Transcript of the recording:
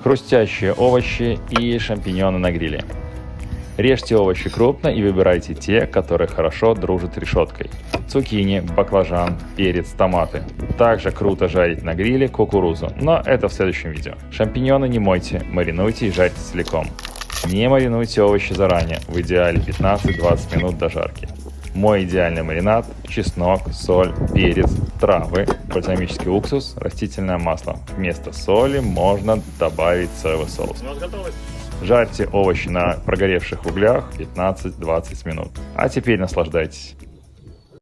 хрустящие овощи и шампиньоны на гриле. Режьте овощи крупно и выбирайте те, которые хорошо дружат с решеткой. Цукини, баклажан, перец, томаты. Также круто жарить на гриле кукурузу, но это в следующем видео. Шампиньоны не мойте, маринуйте и жарьте целиком. Не маринуйте овощи заранее, в идеале 15-20 минут до жарки. Мой идеальный маринад – чеснок, соль, перец, травы, бальзамический уксус, растительное масло. Вместо соли можно добавить соевый соус. Жарьте овощи на прогоревших углях 15-20 минут. А теперь наслаждайтесь.